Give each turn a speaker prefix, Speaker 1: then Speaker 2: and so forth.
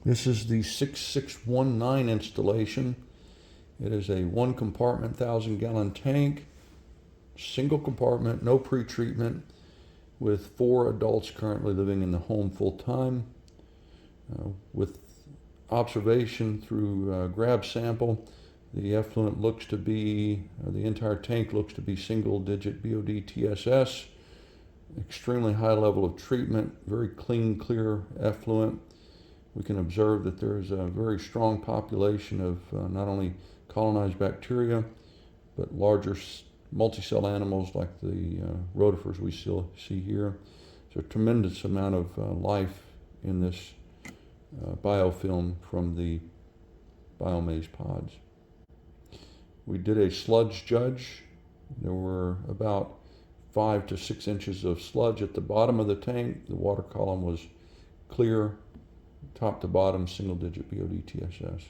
Speaker 1: This is the 6619 installation. It is a 1 compartment, 1,000-gallon tank, single compartment, no pretreatment, with 4 adults currently living in the home full time. With observation through grab sample, the effluent looks to be, the entire tank looks to be single-digit BOD TSS, extremely high level of treatment, very clean, clear effluent. We can observe that there is a very strong population of not only colonized bacteria, but larger multi-cell animals like the rotifers we still see here. There's a tremendous amount of life in this biofilm from the BioMaze pods. We did a sludge judge. There were about 5 to 6 inches of sludge at the bottom of the tank. The water column was clear, top to bottom, single-digit BOD TSS.